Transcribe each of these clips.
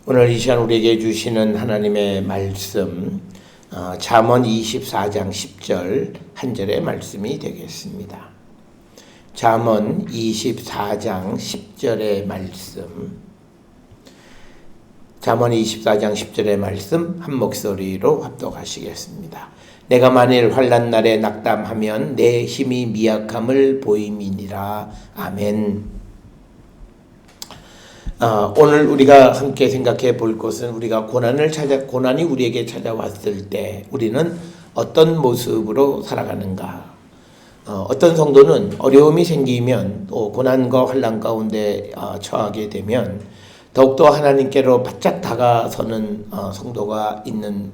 오늘 이 시간 우리에게 주시는 하나님의 말씀 잠언 24장 10절 한 절의 말씀이 되겠습니다. 잠언 24장 10절의 말씀, 잠언 24장 10절의 말씀 한 목소리로 합독하시겠습니다. 내가 만일 환난 날에 낙담하면 내 힘이 미약함을 보임이니라. 아멘. 오늘 우리가 함께 생각해 볼 것은 우리가 고난이 우리에게 찾아왔을 때 우리는 어떤 모습으로 살아가는가. 어떤 성도는 어려움이 생기면 또 고난과 환난 가운데 처하게 되면 더욱더 하나님께로 바짝 다가서는 성도가 있는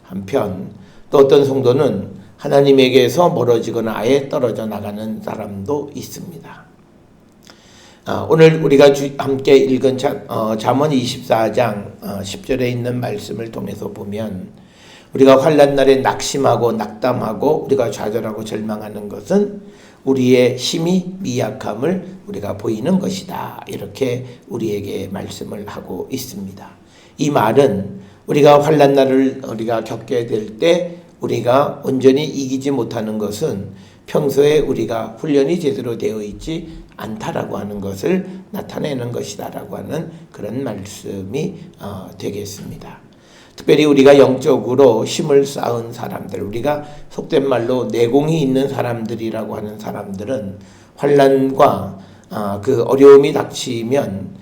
한편, 또 어떤 성도는 하나님에게서 멀어지거나 아예 떨어져 나가는 사람도 있습니다. 오늘 우리가 함께 읽은 잠언 24장 10절에 있는 말씀을 통해서 보면 우리가 환난 날에 낙심하고 낙담하고 우리가 좌절하고 절망하는 것은 우리의 힘이 미약함을 우리가 보이는 것이다. 이렇게 우리에게 말씀을 하고 있습니다. 이 말은 우리가 환난 날을 우리가 겪게 될 때 우리가 온전히 이기지 못하는 것은 평소에 우리가 훈련이 제대로 되어 있지 않다라고 하는 것을 나타내는 것이다라고 하는 그런 말씀이 되겠습니다. 특별히 우리가 영적으로 힘을 쌓은 사람들, 우리가 속된 말로 내공이 있는 사람들이라고 하는 사람들은 환난과 그 어려움이 닥치면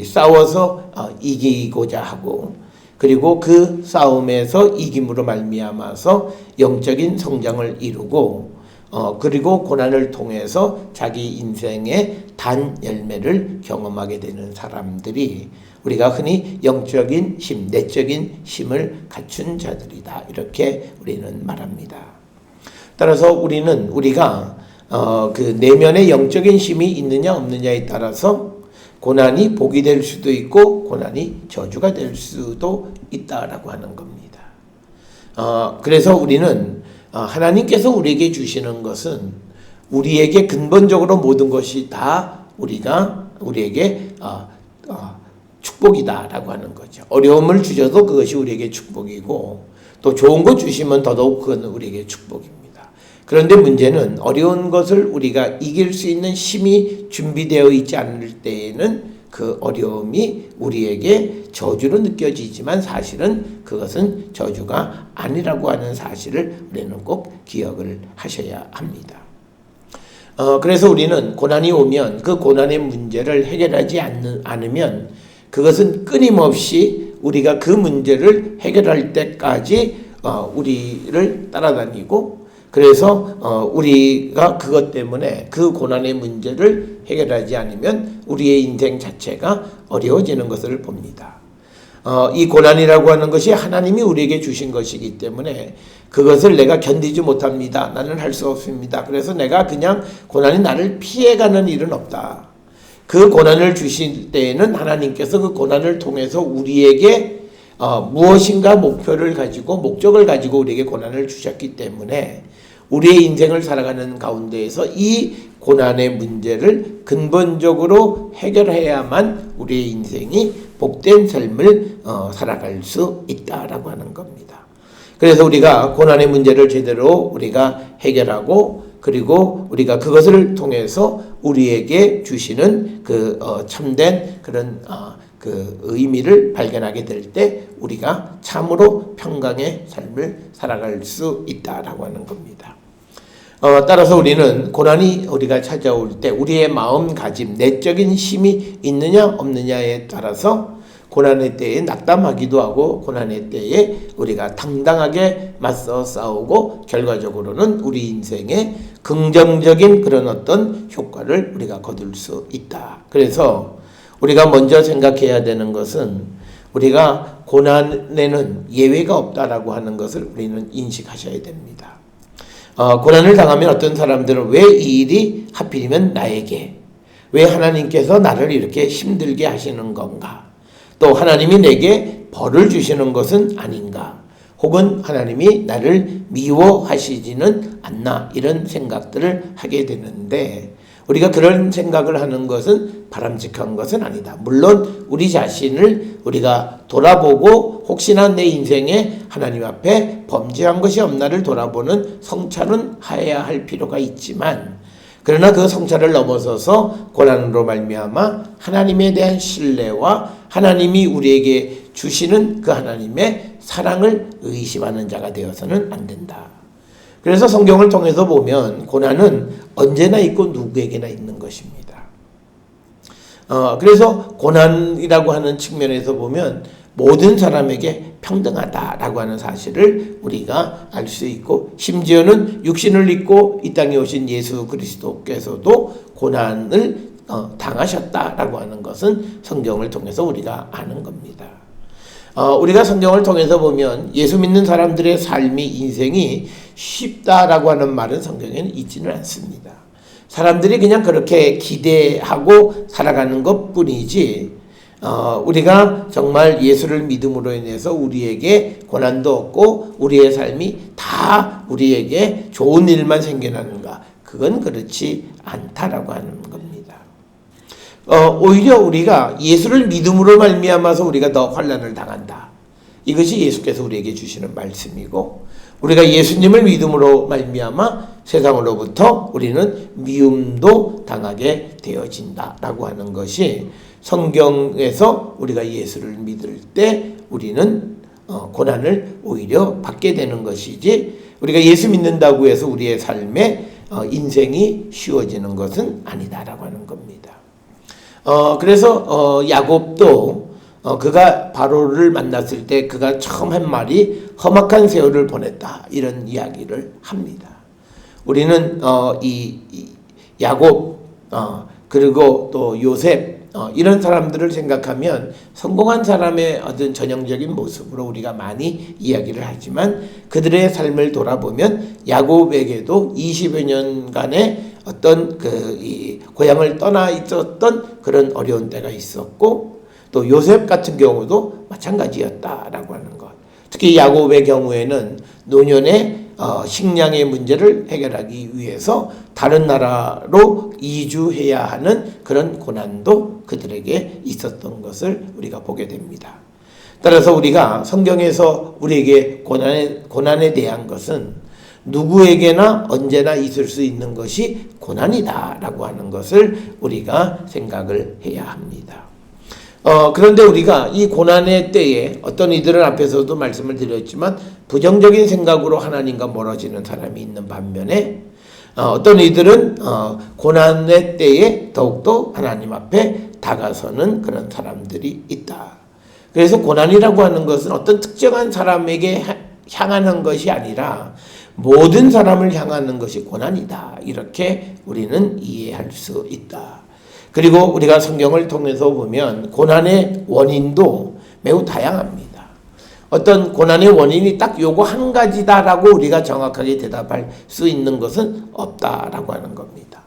싸워서 이기고자 하고, 그리고 그 싸움에서 이김으로 말미암아서 영적인 성장을 이루고 그리고 고난을 통해서 자기 인생의 단 열매를 경험하게 되는 사람들이 우리가 흔히 영적인 힘, 내적인 힘을 갖춘 자들이다. 이렇게 우리는 말합니다. 따라서 우리가 그 내면의 영적인 힘이 있느냐 없느냐에 따라서 고난이 복이 될 수도 있고 고난이 저주가 될 수도 있다라고 하는 겁니다. 그래서 우리는 하나님께서 우리에게 주시는 것은 우리에게 근본적으로 모든 것이 다 우리에게 축복이다라고 하는 거죠. 어려움을 주셔도 그것이 우리에게 축복이고 또 좋은 것 주시면 더더욱 그건 우리에게 축복입니다. 그런데 문제는 어려운 것을 우리가 이길 수 있는 힘이 준비되어 있지 않을 때에는 그 어려움이 우리에게 저주로 느껴지지만 사실은 그것은 저주가 아니라고 하는 사실을 우리는 꼭 기억을 하셔야 합니다. 그래서 우리는 고난이 오면 그 고난의 문제를 해결하지 않으면 그것은 끊임없이 우리가 그 문제를 해결할 때까지 우리를 따라다니고, 그래서 우리가 그것 때문에 그 고난의 문제를 해결하지 않으면 우리의 인생 자체가 어려워지는 것을 봅니다. 이 고난이라고 하는 것이 하나님이 우리에게 주신 것이기 때문에 그것을 내가 견디지 못합니다. 나는 할 수 없습니다. 그래서 내가 그냥 고난이 나를 피해가는 일은 없다. 그 고난을 주실 때에는 하나님께서 그 고난을 통해서 우리에게 무엇인가 목표를 가지고 목적을 가지고 우리에게 고난을 주셨기 때문에 우리의 인생을 살아가는 가운데에서 이 고난의 문제를 근본적으로 해결해야만 우리의 인생이 복된 삶을 살아갈 수 있다라고 하는 겁니다. 그래서 우리가 고난의 문제를 제대로 우리가 해결하고 그리고 우리가 그것을 통해서 우리에게 주시는 그 참된 그런 그 의미를 발견하게 될 때 우리가 참으로 평강의 삶을 살아갈 수 있다라고 하는 겁니다. 따라서 우리는 고난이 우리가 찾아올 때 우리의 마음가짐, 내적인 힘이 있느냐 없느냐에 따라서 고난의 때에 낙담하기도 하고 고난의 때에 우리가 당당하게 맞서 싸우고 결과적으로는 우리 인생에 긍정적인 그런 어떤 효과를 우리가 거둘 수 있다. 그래서 우리가 먼저 생각해야 되는 것은 우리가 고난에는 예외가 없다라고 하는 것을 우리는 인식하셔야 됩니다. 고난을 당하면 어떤 사람들은 왜 이 일이 하필이면 나에게, 왜 하나님께서 나를 이렇게 힘들게 하시는 건가, 또 하나님이 내게 벌을 주시는 것은 아닌가, 혹은 하나님이 나를 미워하시지는 않나, 이런 생각들을 하게 되는데 우리가 그런 생각을 하는 것은 바람직한 것은 아니다. 물론 우리 자신을 우리가 돌아보고 혹시나 내 인생에 하나님 앞에 범죄한 것이 없나를 돌아보는 성찰은 해야 할 필요가 있지만, 그러나 그 성찰을 넘어서서 고난으로 말미암아 하나님에 대한 신뢰와 하나님이 우리에게 주시는 그 하나님의 사랑을 의심하는 자가 되어서는 안 된다. 그래서 성경을 통해서 보면 고난은 언제나 있고 누구에게나 있는 것입니다. 그래서 고난이라고 하는 측면에서 보면 모든 사람에게 평등하다라고 하는 사실을 우리가 알 수 있고, 심지어는 육신을 입고 이 땅에 오신 예수 그리스도께서도 고난을 당하셨다라고 하는 것은 성경을 통해서 우리가 아는 겁니다. 우리가 성경을 통해서 보면 예수 믿는 사람들의 삶이, 인생이 쉽다라고 하는 말은 성경에는 있지는 않습니다. 사람들이 그냥 그렇게 기대하고 살아가는 것 뿐이지, 우리가 정말 예수를 믿음으로 인해서 우리에게 고난도 없고 우리의 삶이 다 우리에게 좋은 일만 생겨나는가? 그건 그렇지 않다라고 하는 겁니다. 오히려 우리가 예수를 믿음으로 말미암아서 우리가 더 환난을 당한다. 이것이 예수께서 우리에게 주시는 말씀이고, 우리가 예수님을 믿음으로 말미암아 세상으로부터 우리는 미움도 당하게 되어진다라고 하는 것이 성경에서 우리가 예수를 믿을 때 우리는 고난을 오히려 받게 되는 것이지, 우리가 예수 믿는다고 해서 우리의 삶에 인생이 쉬워지는 것은 아니다라고 하는 겁니다. 그래서 야곱도 그가 바로를 만났을 때 그가 처음 한 말이 험악한 세월을 보냈다, 이런 이야기를 합니다. 우리는 이 야곱 그리고 또 요셉 이런 사람들을 생각하면 성공한 사람의 어떤 전형적인 모습으로 우리가 많이 이야기를 하지만, 그들의 삶을 돌아보면 야곱에게도 20여 년간의 어떤 이 고향을 떠나 있었던 그런 어려운 때가 있었고, 또 요셉 같은 경우도 마찬가지였다라고 하는 것. 특히 야곱의 경우에는 노년의 식량의 문제를 해결하기 위해서 다른 나라로 이주해야 하는 그런 고난도 그들에게 있었던 것을 우리가 보게 됩니다. 따라서 우리가 성경에서 우리에게 고난에 대한 것은 누구에게나 언제나 있을 수 있는 것이 고난이다라고 하는 것을 우리가 생각을 해야 합니다. 그런데 우리가 이 고난의 때에 어떤 이들은 앞에서도 말씀을 드렸지만 부정적인 생각으로 하나님과 멀어지는 사람이 있는 반면에, 어떤 이들은 고난의 때에 더욱더 하나님 앞에 다가서는 그런 사람들이 있다. 그래서 고난이라고 하는 것은 어떤 특정한 사람에게 향하는 것이 아니라 모든 사람을 향하는 것이 고난이다, 이렇게 우리는 이해할 수 있다. 그리고 우리가 성경을 통해서 보면 고난의 원인도 매우 다양합니다. 어떤 고난의 원인이 딱 요거 한 가지다라고 우리가 정확하게 대답할 수 있는 것은 없다라고 하는 겁니다.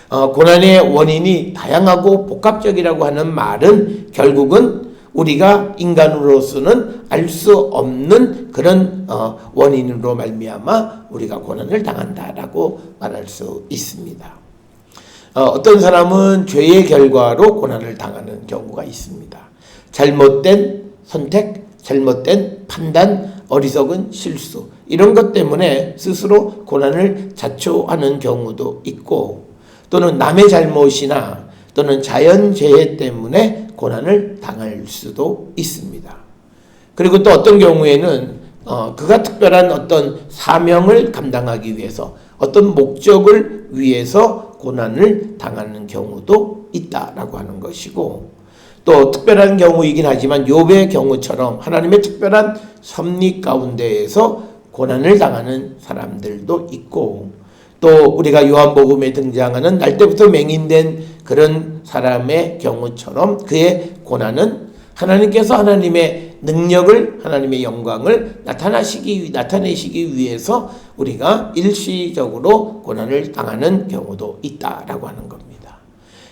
고난의 원인이 다양하고 복합적이라고 하는 말은 결국은 우리가 인간으로서는 알 수 없는 그런 원인으로 말미암아 우리가 고난을 당한다라고 말할 수 있습니다. 어떤 사람은 죄의 결과로 고난을 당하는 경우가 있습니다. 잘못된 선택, 잘못된 판단, 어리석은 실수, 이런 것 때문에 스스로 고난을 자초하는 경우도 있고, 또는 남의 잘못이나 또는 자연재해 때문에 고난을 당할 수도 있습니다. 그리고 또 어떤 경우에는 그가 특별한 어떤 사명을 감당하기 위해서, 어떤 목적을 위해서 고난을 당하는 경우도 있다라고 하는 것이고, 또 특별한 경우이긴 하지만 욥의 경우처럼 하나님의 특별한 섭리 가운데에서 고난을 당하는 사람들도 있고, 또 우리가 요한복음에 등장하는 날 때부터 맹인된 그런 사람의 경우처럼 그의 고난은 하나님께서 하나님의 능력을, 하나님의 영광을 나타내시기 위해서 우리가 일시적으로 고난을 당하는 경우도 있다라고 하는 겁니다.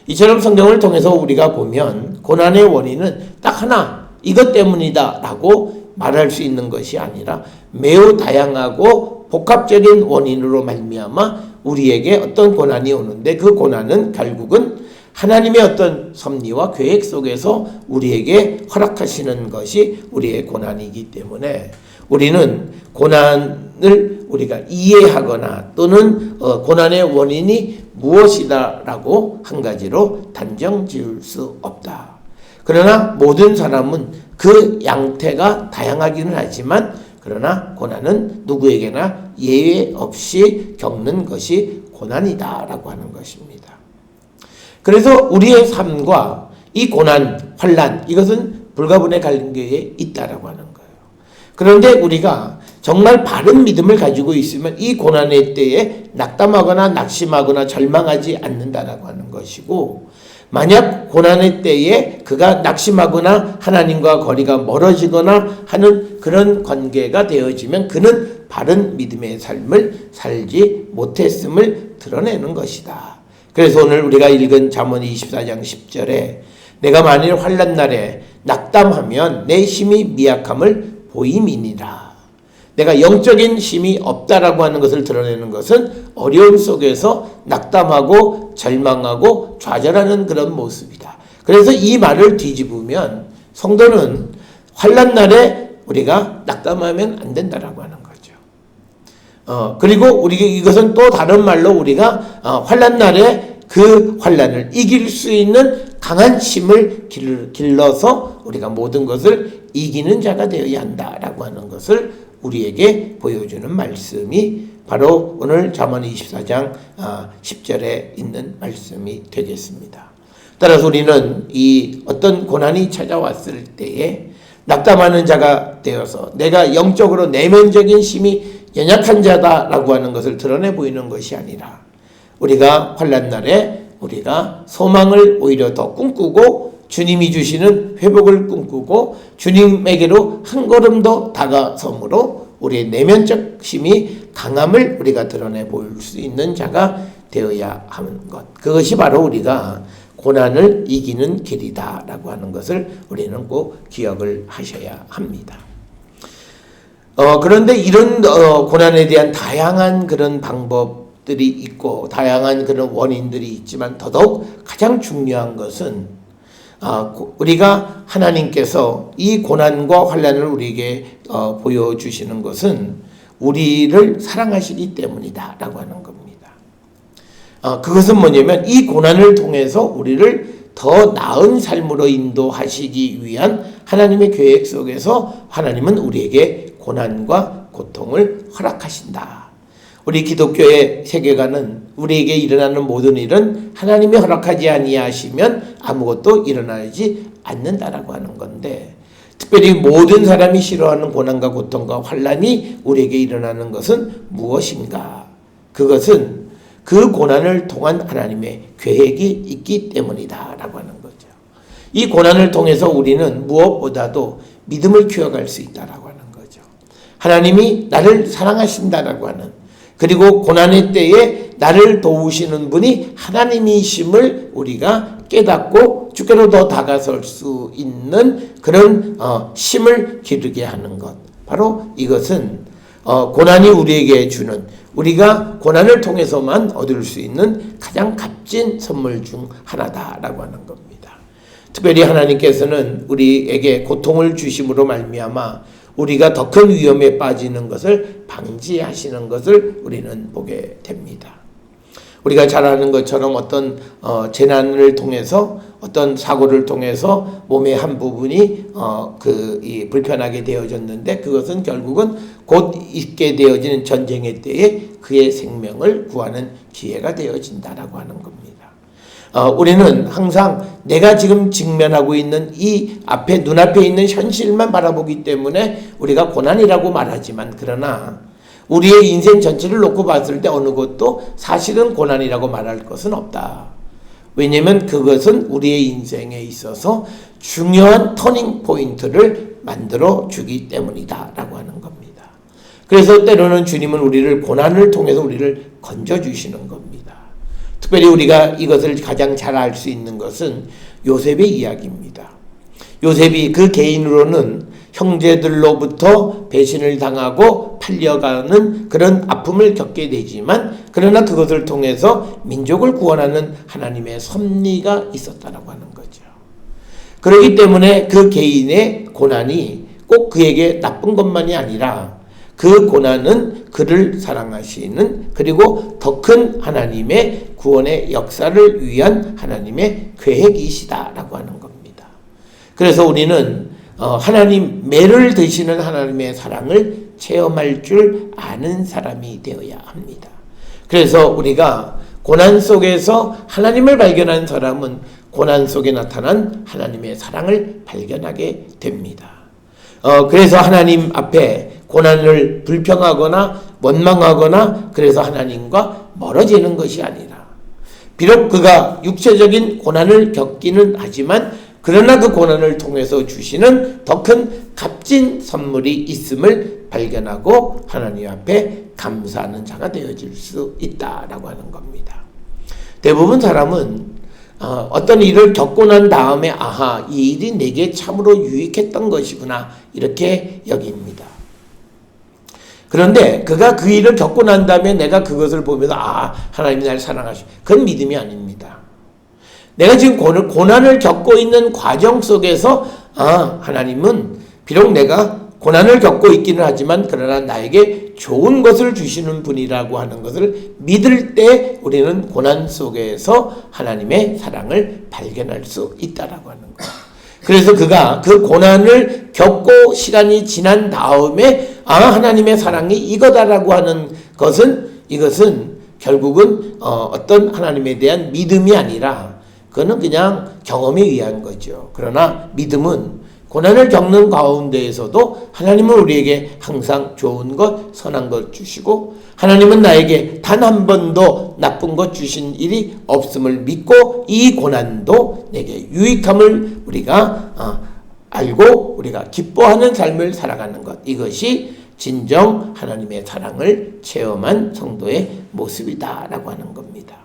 이처럼 성경을 통해서 우리가 보면 고난의 원인은 딱 하나, 이것 때문이다 라고 말할 수 있는 것이 아니라 매우 다양하고 복합적인 원인으로 말미암아 우리에게 어떤 고난이 오는데, 그 고난은 결국은 하나님의 어떤 섭리와 계획 속에서 우리에게 허락하시는 것이 우리의 고난이기 때문에 우리는 고난을 우리가 이해하거나 또는 고난의 원인이 무엇이다라고 한 가지로 단정 지을 수 없다. 그러나 모든 사람은 그 양태가 다양하기는 하지만 그러나 고난은 누구에게나 예외 없이 겪는 것이 고난이다라고 하는 것입니다. 그래서 우리의 삶과 이 고난, 환난 이것은 불가분의 관계에 있다라고 하는 거예요. 그런데 우리가 정말 바른 믿음을 가지고 있으면 이 고난의 때에 낙담하거나 낙심하거나 절망하지 않는다라고 하는 것이고, 만약 고난의 때에 그가 낙심하거나 하나님과 거리가 멀어지거나 하는 그런 관계가 되어지면 그는 바른 믿음의 삶을 살지 못했음을 드러내는 것이다. 그래서 오늘 우리가 읽은 잠언 24장 10절에 내가 만일 환난 날에 낙담하면 내 힘이 미약함을 보임이니라. 내가 영적인 힘이 없다라고 하는 것을 드러내는 것은 어려움 속에서 낙담하고 절망하고 좌절하는 그런 모습이다. 그래서 이 말을 뒤집으면 성도는 환난 날에 우리가 낙담하면 안 된다라고 하는 거죠. 그리고 이것은 또 다른 말로 우리가 환난 날에 그 환난을 이길 수 있는 강한 힘을 길러서 우리가 모든 것을 이기는 자가 되어야 한다라고 하는 것을 우리에게 보여주는 말씀이 바로 오늘 잠언 24장 10절에 있는 말씀이 되겠습니다. 따라서 우리는 이 어떤 고난이 찾아왔을 때에 낙담하는 자가 되어서 내가 영적으로 내면적인 힘이 연약한 자다라고 하는 것을 드러내 보이는 것이 아니라 우리가 환난 날에 우리가 소망을 오히려 더 꿈꾸고 주님이 주시는 회복을 꿈꾸고 주님에게로 한 걸음 더 다가섬으로 우리의 내면적 힘이 강함을 우리가 드러내 보일 수 있는 자가 되어야 하는 것. 그것이 바로 우리가 고난을 이기는 길이다라고 하는 것을 우리는 꼭 기억을 하셔야 합니다. 그런데 이런 고난에 대한 다양한 그런 방법들이 있고 다양한 그런 원인들이 있지만 더더욱 가장 중요한 것은 우리가 하나님께서 이 고난과 환난을 우리에게 보여주시는 것은 우리를 사랑하시기 때문이다 라고 하는 겁니다. 그것은 뭐냐면 이 고난을 통해서 우리를 더 나은 삶으로 인도하시기 위한 하나님의 계획 속에서 하나님은 우리에게 고난과 고통을 허락하신다. 우리 기독교의 세계관은 우리에게 일어나는 모든 일은 하나님이 허락하지 아니하시면 아무것도 일어나지 않는다라고 하는 건데, 특별히 모든 사람이 싫어하는 고난과 고통과 환난이 우리에게 일어나는 것은 무엇인가? 그것은 그 고난을 통한 하나님의 계획이 있기 때문이다라고 하는 거죠. 이 고난을 통해서 우리는 무엇보다도 믿음을 키워갈 수 있다라고 하는 거죠. 하나님이 나를 사랑하신다라고 하는, 그리고 고난의 때에 나를 도우시는 분이 하나님이심을 우리가 깨닫고 주께로 더 다가설 수 있는 그런 힘을 기르게 하는 것. 바로 이것은 고난이 우리에게 주는, 우리가 고난을 통해서만 얻을 수 있는 가장 값진 선물 중 하나다라고 하는 겁니다. 특별히 하나님께서는 우리에게 고통을 주심으로 말미암아 우리가 더 큰 위험에 빠지는 것을 방지하시는 것을 우리는 보게 됩니다. 우리가 잘 아는 것처럼 어떤 재난을 통해서 어떤 사고를 통해서 몸의 한 부분이 불편하게 되어졌는데 그것은 결국은 곧 있게 되어지는 전쟁의 때에 그의 생명을 구하는 기회가 되어진다라고 하는 겁니다. 우리는 항상 내가 지금 직면하고 있는 이 눈앞에 있는 현실만 바라보기 때문에 우리가 고난이라고 말하지만, 그러나 우리의 인생 전체를 놓고 봤을 때 어느 것도 사실은 고난이라고 말할 것은 없다. 왜냐하면 그것은 우리의 인생에 있어서 중요한 터닝 포인트를 만들어 주기 때문이다 라고 하는 겁니다. 그래서 때로는 주님은 우리를 고난을 통해서 우리를 건져주시는 겁니다. 특별히 우리가 이것을 가장 잘 알 수 있는 것은 요셉의 이야기입니다. 요셉이 그 개인으로는 형제들로부터 배신을 당하고 팔려가는 그런 아픔을 겪게 되지만 그러나 그것을 통해서 민족을 구원하는 하나님의 섭리가 있었다라고 하는 거죠. 그렇기 때문에 그 개인의 고난이 꼭 그에게 나쁜 것만이 아니라 그 고난은 그를 사랑하시는 그리고 더 큰 하나님의 구원의 역사를 위한 하나님의 계획이시다라고 하는 겁니다. 그래서 우리는 하나님 매를 드시는 하나님의 사랑을 체험할 줄 아는 사람이 되어야 합니다. 그래서 우리가 고난 속에서 하나님을 발견한 사람은 고난 속에 나타난 하나님의 사랑을 발견하게 됩니다. 그래서 하나님 앞에 고난을 불평하거나 원망하거나 그래서 하나님과 멀어지는 것이 아니라 비록 그가 육체적인 고난을 겪기는 하지만 그러나 그 고난을 통해서 주시는 더 큰 값진 선물이 있음을 발견하고 하나님 앞에 감사하는 자가 되어질 수 있다라고 하는 겁니다. 대부분 사람은 어떤 일을 겪고 난 다음에 아하, 이 일이 내게 참으로 유익했던 것이구나 이렇게 여깁니다. 그런데 그가 그 일을 겪고 난 다음에 내가 그것을 보면서 하나님이 나를 사랑하시고 그건 믿음이 아닙니다. 내가 지금 고난을 겪고 있는 과정 속에서 하나님은 비록 내가 고난을 겪고 있기는 하지만 그러나 나에게 좋은 것을 주시는 분이라고 하는 것을 믿을 때 우리는 고난 속에서 하나님의 사랑을 발견할 수 있다라고 하는 거예요. 그래서 그가 그 고난을 겪고 시간이 지난 다음에 하나님의 사랑이 이거다라고 하는 이것은 결국은 어떤 하나님에 대한 믿음이 아니라 그거는 그냥 경험에 의한 거죠. 그러나 믿음은 고난을 겪는 가운데에서도 하나님은 우리에게 항상 좋은 것, 선한 것 주시고 하나님은 나에게 단 한 번도 나쁜 것 주신 일이 없음을 믿고 이 고난도 내게 유익함을 우리가 알고 우리가 기뻐하는 삶을 살아가는 것, 이것이 진정 하나님의 사랑을 체험한 성도의 모습이다라고 하는 겁니다.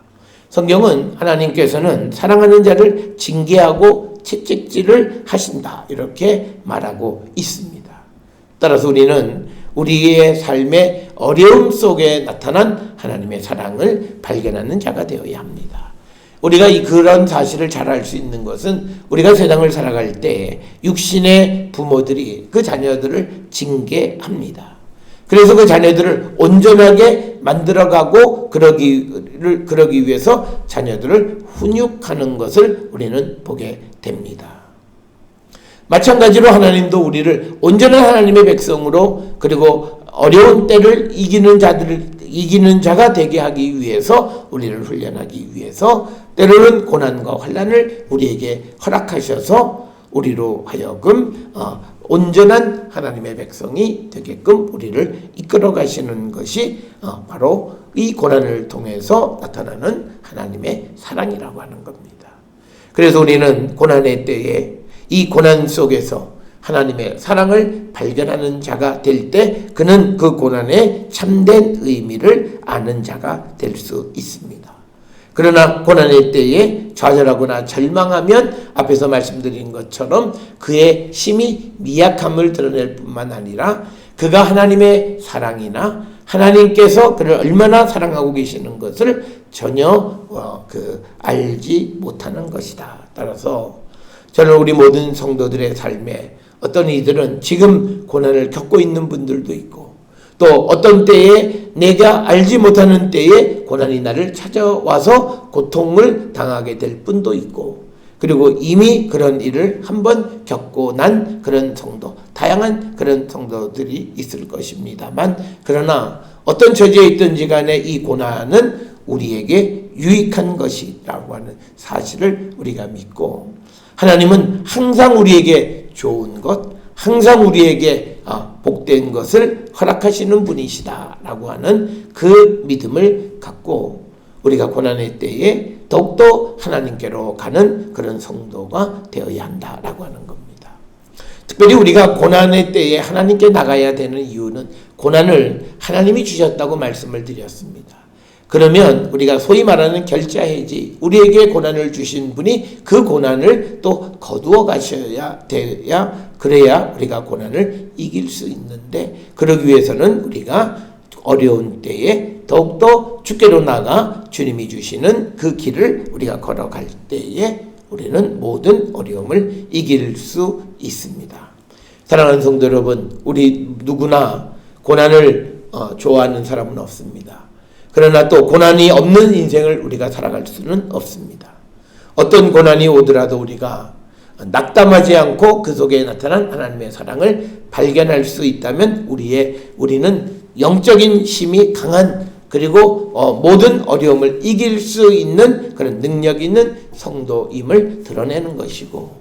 성경은 하나님께서는 사랑하는 자를 징계하고 채찍질을 하신다 이렇게 말하고 있습니다. 따라서 우리는 우리의 삶의 어려움 속에 나타난 하나님의 사랑을 발견하는 자가 되어야 합니다. 우리가 그런 사실을 잘 알 수 있는 것은 우리가 세상을 살아갈 때 육신의 부모들이 그 자녀들을 징계합니다. 그래서 그 자녀들을 온전하게 만들어가고 그러기 위해서 자녀들을 훈육하는 것을 우리는 보게 됩니다. 마찬가지로 하나님도 우리를 온전한 하나님의 백성으로 그리고 어려운 때를 이기는 자가 되게 하기 위해서 우리를 훈련하기 위해서 때로는 고난과 환난을 우리에게 허락하셔서 우리로 하여금 온전한 하나님의 백성이 되게끔 우리를 이끌어 가시는 것이 바로 이 고난을 통해서 나타나는 하나님의 사랑이라고 하는 겁니다. 그래서 우리는 고난의 때에 이 고난 속에서 하나님의 사랑을 발견하는 자가 될 때 그는 그 고난의 참된 의미를 아는 자가 될 수 있습니다. 그러나 고난의 때에 좌절하거나 절망하면 앞에서 말씀드린 것처럼 그의 심히 미약함을 드러낼 뿐만 아니라 그가 하나님의 사랑이나 하나님께서 그를 얼마나 사랑하고 계시는 것을 전혀 알지 못하는 것이다. 따라서 저는 우리 모든 성도들의 삶에 어떤 이들은 지금 고난을 겪고 있는 분들도 있고 또 어떤 때에 내가 알지 못하는 때에 고난이 나를 찾아와서 고통을 당하게 될 뿐도 있고 그리고 이미 그런 일을 한번 겪고 난 그런 성도, 다양한 그런 성도들이 있을 것입니다만 그러나 어떤 처지에 있든지 간에 이 고난은 우리에게 유익한 것이라고 하는 사실을 우리가 믿고 하나님은 항상 우리에게 좋은 것, 항상 우리에게 복된 것을 허락하시는 분이시다라고 하는 그 믿음을 갖고 우리가 고난의 때에 더욱더 하나님께로 가는 그런 성도가 되어야 한다라고 하는 겁니다. 특별히 우리가 고난의 때에 하나님께 나가야 되는 이유는 고난을 하나님이 주셨다고 말씀을 드렸습니다. 그러면 우리가 소위 말하는 결자해지, 우리에게 고난을 주신 분이 그 고난을 또 거두어 가셔야 돼야, 그래야 우리가 고난을 이길 수 있는데, 그러기 위해서는 우리가 어려운 때에 더욱더 주께로 나가 주님이 주시는 그 길을 우리가 걸어갈 때에 우리는 모든 어려움을 이길 수 있습니다. 사랑하는 성도 여러분, 우리 누구나 고난을 좋아하는 사람은 없습니다. 그러나 또 고난이 없는 인생을 우리가 살아갈 수는 없습니다. 어떤 고난이 오더라도 우리가 낙담하지 않고 그 속에 나타난 하나님의 사랑을 발견할 수 있다면 우리는 영적인 힘이 강한, 그리고 모든 어려움을 이길 수 있는 그런 능력 있는 성도임을 드러내는 것이고,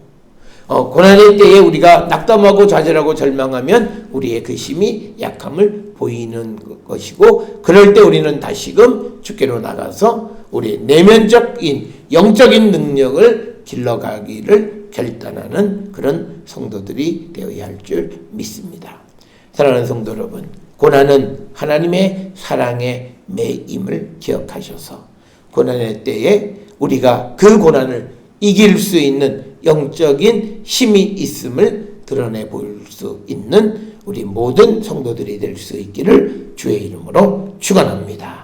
고난의 때에 우리가 낙담하고 좌절하고 절망하면 우리의 그 힘이 약함을 보이는 것이고, 그럴 때 우리는 다시금 주께로 나가서 우리의 내면적인 영적인 능력을 길러가기를 결단하는 그런 성도들이 되어야 할 줄 믿습니다. 사랑하는 성도 여러분, 고난은 하나님의 사랑의 매임을 기억하셔서 고난의 때에 우리가 그 고난을 이길 수 있는 영적인 힘이 있음을 드러내 보일 수 있는 우리 모든 성도들이 될 수 있기를 주의 이름으로 축원합니다.